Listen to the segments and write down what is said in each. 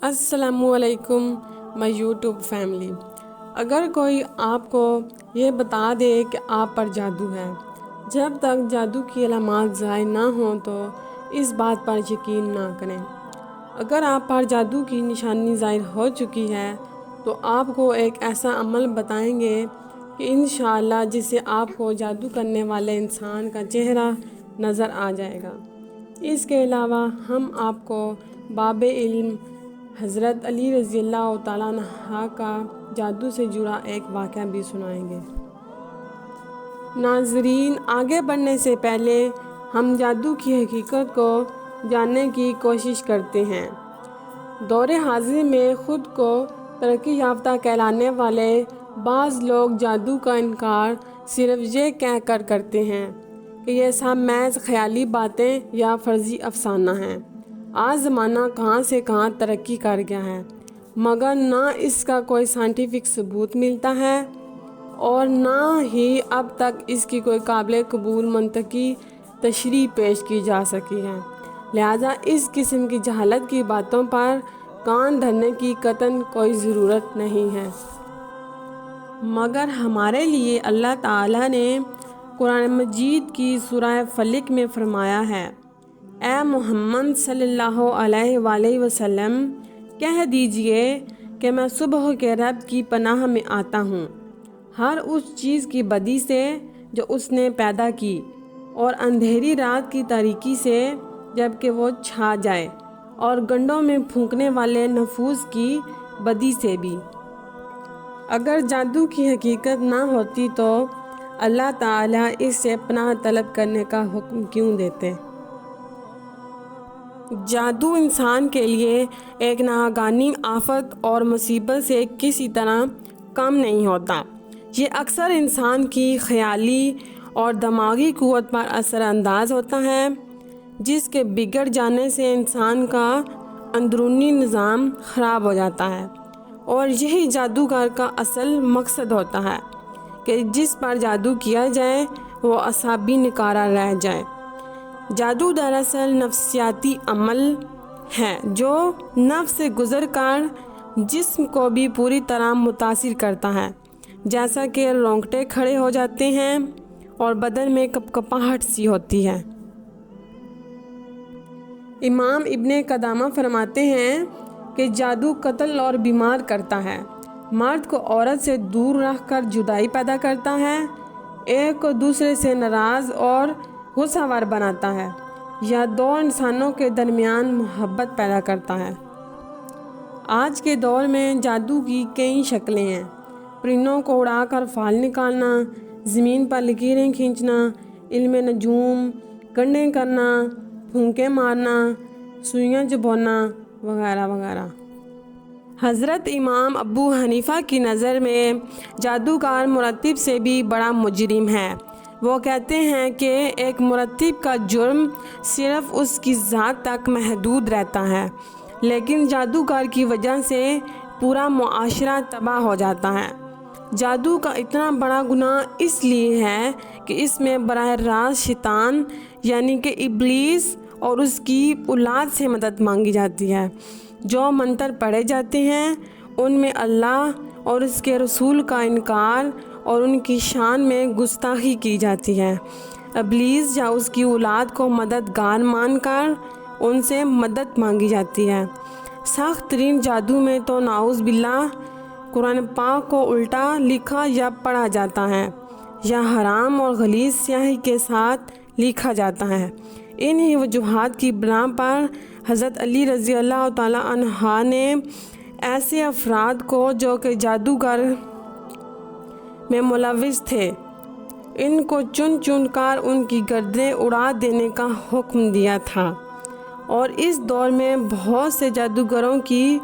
السلام علیکم مائی YouTube family. اگر کوئی آپ کو یہ بتا دے کہ آپ پر جادو ہے، جب تک جادو کی علامات ظاہر نہ ہوں تو اس بات پر یقین نہ کریں۔ اگر آپ پر جادو کی نشانی ظاہر ہو چکی ہے تو آپ کو ایک ایسا عمل بتائیں گے کہ انشاءاللہ جس سے آپ کو جادو کرنے والے انسان کا چہرہ نظر آ جائے گا۔ اس کے علاوہ ہم آپ کو باب علم حضرت علی رضی اللہ تعالیٰ عنہ کا جادو سے جڑا ایک واقعہ بھی سنائیں گے۔ ناظرین، آگے بڑھنے سے پہلے ہم جادو کی حقیقت کو جاننے کی کوشش کرتے ہیں۔ دور حاضر میں خود کو ترقی یافتہ کہلانے والے بعض لوگ جادو کا انکار صرف یہ کہہ کر کرتے ہیں کہ یہ سب محض خیالی باتیں یا فرضی افسانہ ہیں۔ آج زمانہ کہاں سے کہاں ترقی کر گیا ہے، مگر نہ اس کا کوئی سائنٹیفک ثبوت ملتا ہے اور نہ ہی اب تک اس کی کوئی قابل قبول منطقی تشریح پیش کی جا سکی ہے۔ لہٰذا اس قسم کی جہالت کی باتوں پر کان دھرنے کی قطعاً کوئی ضرورت نہیں ہے۔ مگر ہمارے لیے اللہ تعالیٰ نے قرآن مجید کی سورہ فلق میں فرمایا ہے، اے محمد صلی اللہ علیہ وآلہ وسلم، کہہ دیجئے کہ میں صبح کے رب کی پناہ میں آتا ہوں ہر اس چیز کی بدی سے جو اس نے پیدا کی، اور اندھیری رات کی تاریکی سے جب کہ وہ چھا جائے، اور گنڈوں میں پھونکنے والے نفوس کی بدی سے بھی۔ اگر جادو کی حقیقت نہ ہوتی تو اللہ تعالیٰ اس سے پناہ طلب کرنے کا حکم کیوں دیتے؟ جادو انسان کے لیے ایک ناگہانی آفت اور مصیبت سے کسی طرح کم نہیں ہوتا۔ یہ اکثر انسان کی خیالی اور دماغی قوت پر اثر انداز ہوتا ہے، جس کے بگڑ جانے سے انسان کا اندرونی نظام خراب ہو جاتا ہے، اور یہی جادوگر کا اصل مقصد ہوتا ہے کہ جس پر جادو کیا جائے وہ اعصابی نکارہ رہ جائے۔ جادو دراصل نفسیاتی عمل ہے جو نفس سے گزر کر جسم کو بھی پوری طرح متاثر کرتا ہے، جیسا کہ رونگٹے کھڑے ہو جاتے ہیں اور بدن میں کپکپاہٹ سی ہوتی ہے۔ امام ابن قدامہ فرماتے ہیں کہ جادو قتل اور بیمار کرتا ہے، مرد کو عورت سے دور رکھ کر جدائی پیدا کرتا ہے، ایک کو دوسرے سے ناراض اور غصہ ور بناتا ہے، یا دو انسانوں کے درمیان محبت پیدا کرتا ہے۔ آج کے دور میں جادو کی کئی شکلیں ہیں۔ پرندوں کو اڑا کر فال نکالنا، زمین پر لکیریں کھینچنا، علم نجوم، گنڈیں کرنا، پھونکے مارنا، سوئیاں چبھونا وغیرہ وغیرہ۔ حضرت امام ابو حنیفہ کی نظر میں جادوگر مرتب سے بھی بڑا مجرم ہے۔ وہ کہتے ہیں کہ ایک مرتب کا جرم صرف اس کی ذات تک محدود رہتا ہے، لیکن جادوگر کی وجہ سے پورا معاشرہ تباہ ہو جاتا ہے۔ جادو کا اتنا بڑا گناہ اس لیے ہے کہ اس میں براہ راست شیطان یعنی کہ ابلیس اور اس کی اولاد سے مدد مانگی جاتی ہے۔ جو منتر پڑھے جاتے ہیں ان میں اللہ اور اس کے رسول کا انکار اور ان کی شان میں گستاخی کی جاتی ہے۔ ابلیس یا اس کی اولاد کو مددگار مان کر ان سے مدد مانگی جاتی ہے۔ سخت ترین جادو میں تو نعوذ باللہ قرآن پاک کو الٹا لکھا یا پڑھا جاتا ہے، یا حرام اور غلیظ سیاہی کے ساتھ لکھا جاتا ہے۔ انہی وجوہات کی بنا پر حضرت علی رضی اللہ تعالیٰ عنہ نے ایسے افراد کو جو کہ جادوگر میں ملوث تھے، ان کو چن چن کر ان کی گردنیں اڑا دینے کا حکم دیا تھا، اور اس دور میں بہت سے جادوگروں کی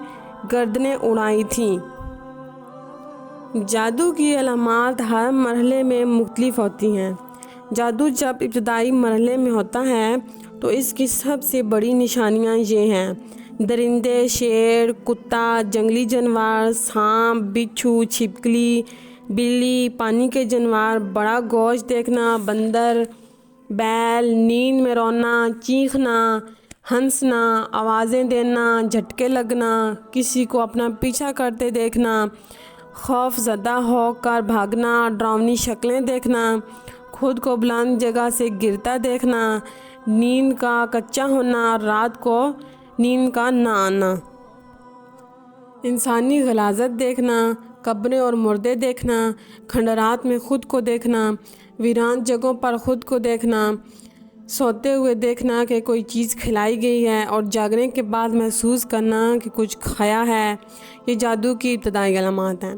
گردنیں اڑائی تھیں۔ جادو کی علامات ہر مرحلے میں مختلف ہوتی ہیں۔ جادو جب ابتدائی مرحلے میں ہوتا ہے تو اس کی سب سے بڑی نشانیاں یہ ہیں: درندے، شیر، کتا، جنگلی جانور، سانپ، بچھو، چھپکلی، بلی، پانی کے جانور، بڑا گوشت دیکھنا، بندر، بیل، نیند میں رونا، چیخنا، ہنسنا، آوازیں دینا، جھٹکے لگنا، کسی کو اپنا پیچھا کرتے دیکھنا، خوف زدہ ہو کر بھاگنا، ڈراؤنی شکلیں دیکھنا، خود کو بلند جگہ سے گرتا دیکھنا، نیند کا کچا ہونا، رات کو نیند کا نہ آنا، انسانی غلاظت دیکھنا، قبریں اور مردے دیکھنا، کھنڈرات میں خود کو دیکھنا، ویران جگہوں پر خود کو دیکھنا، سوتے ہوئے دیکھنا کہ کوئی چیز کھلائی گئی ہے اور جاگنے کے بعد محسوس کرنا کہ کچھ کھایا ہے، یہ جادو کی ابتدائی علامات ہیں۔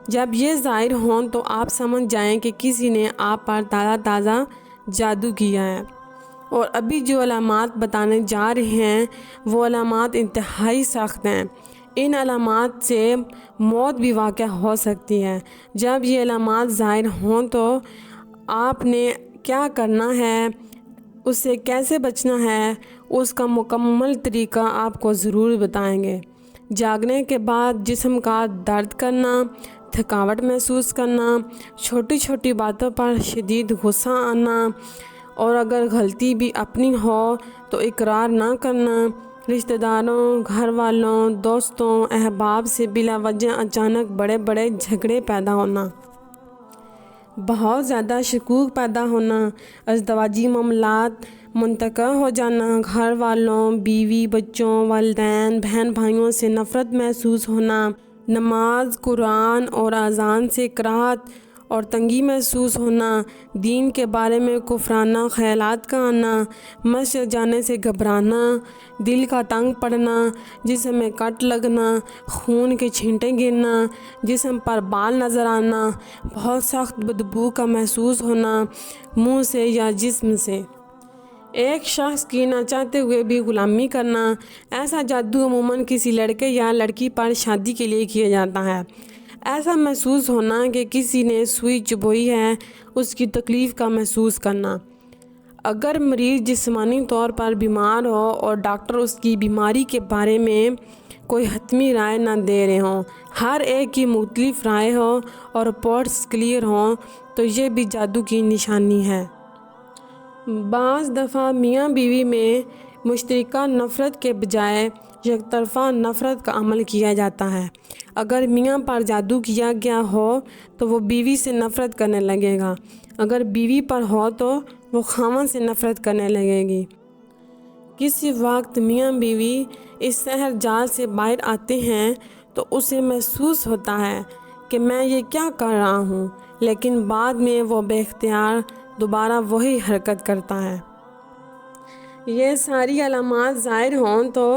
جب یہ ظاہر ہوں تو آپ سمجھ جائیں کہ کسی نے آپ پر تازہ جادو کیا ہے۔ اور ابھی جو علامات بتانے جا رہے ہیں وہ علامات انتہائی سخت ہیں۔ ان علامات سے موت بھی واقع ہو سکتی ہے۔ جب یہ علامات ظاہر ہوں تو آپ نے کیا کرنا ہے، اس سے کیسے بچنا ہے، اس کا مکمل طریقہ آپ کو ضرور بتائیں گے۔ جاگنے کے بعد جسم کا درد کرنا، تھکاوٹ محسوس کرنا، چھوٹی چھوٹی باتوں پر شدید غصہ آنا، اور اگر غلطی بھی اپنی ہو تو اقرار نہ کرنا، رشتہ داروں، گھر والوں، دوستوں، احباب سے بلا وجہ اچانک بڑے جھگڑے پیدا ہونا، بہت زیادہ شکوک پیدا ہونا، ازدواجی معاملات منقطع ہو جانا، گھر والوں، بیوی، بچوں، والدین، بہن بھائیوں سے نفرت محسوس ہونا، نماز، قرآن اور اذان سے کراہت اور تنگی محسوس ہونا، دین کے بارے میں کفرانہ خیالات کا آنا، مسجد جانے سے گھبرانا، دل کا تنگ پڑنا، جسم میں کٹ لگنا، خون کے چھینٹے گرنا، جسم پر بال نظر آنا، بہت سخت بدبو کا محسوس ہونا، منہ سے یا جسم سے ایک شخص کی نہ چاہتے ہوئے بھی غلامی کرنا۔ ایسا جادو عموماً کسی لڑکے یا لڑکی پر شادی کے لیے کیا جاتا ہے۔ ایسا محسوس ہونا کہ کسی نے سوئی چبھوئی ہے، اس کی تکلیف کا محسوس کرنا۔ اگر مریض جسمانی طور پر بیمار ہو اور ڈاکٹر اس کی بیماری کے بارے میں کوئی حتمی رائے نہ دے رہے ہوں، ہر ایک کی مختلف رائے ہو اور رپورٹس کلیئر ہوں، تو یہ بھی جادو کی نشانی ہے۔ بعض دفعہ میاں بیوی میں مشترکہ نفرت کے بجائے یک طرفہ نفرت کا عمل کیا جاتا ہے۔ اگر میاں پر جادو کیا گیا ہو تو وہ بیوی سے نفرت کرنے لگے گا، اگر بیوی پر ہو تو وہ خاوند سے نفرت کرنے لگے گی۔ کسی وقت میاں بیوی اس سحر جال سے باہر آتے ہیں تو اسے محسوس ہوتا ہے کہ میں یہ کیا کر رہا ہوں، لیکن بعد میں وہ بے اختیار دوبارہ وہی حرکت کرتا ہے۔ یہ ساری علامات ظاہر ہوں تو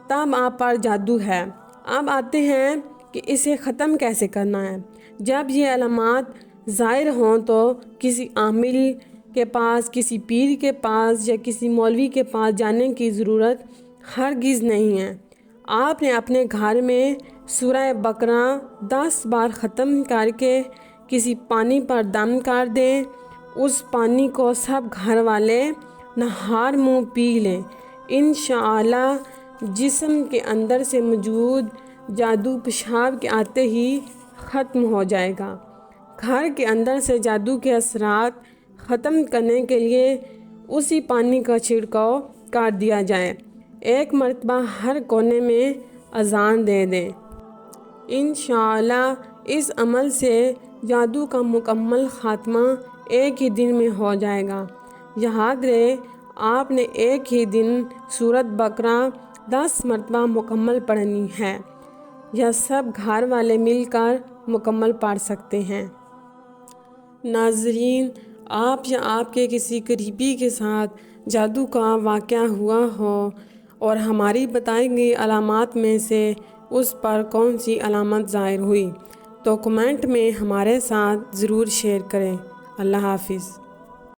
تب آپ پر جادو ہے۔ اب آتے ہیں کہ اسے ختم کیسے کرنا ہے۔ جب یہ علامات ظاہر ہوں تو کسی عامل کے پاس، کسی پیر کے پاس یا کسی مولوی کے پاس جانے کی ضرورت ہرگز نہیں ہے۔ آپ نے اپنے گھر میں سورہ بقرہ 10 بار ختم کر کے کسی پانی پر دم کر دیں، اس پانی کو سب گھر والے نہار منہ پی لیں، انشاءاللہ جسم کے اندر سے موجود جادو پیشاب کے آتے ہی ختم ہو جائے گا۔ گھر کے اندر سے جادو کے اثرات ختم کرنے کے لیے اسی پانی کا چھڑکاؤ کر دیا جائے، 1 مرتبہ ہر کونے میں اذان دے دیں۔ انشاءاللہ اس عمل سے جادو کا مکمل خاتمہ ایک ہی دن میں ہو جائے گا۔ یاد رہے آپ نے ایک ہی دن سورۃ بقرہ 10 مرتبہ مکمل پڑھنی ہے، یا سب گھر والے مل کر مکمل پڑھ سکتے ہیں۔ ناظرین، آپ یا آپ کے کسی قریبی کے ساتھ جادو کا واقعہ ہوا ہو اور ہماری بتائی گئی علامات میں سے اس پر کون سی علامت ظاہر ہوئی تو کمنٹ میں ہمارے ساتھ ضرور شیئر کریں۔ اللہ حافظ۔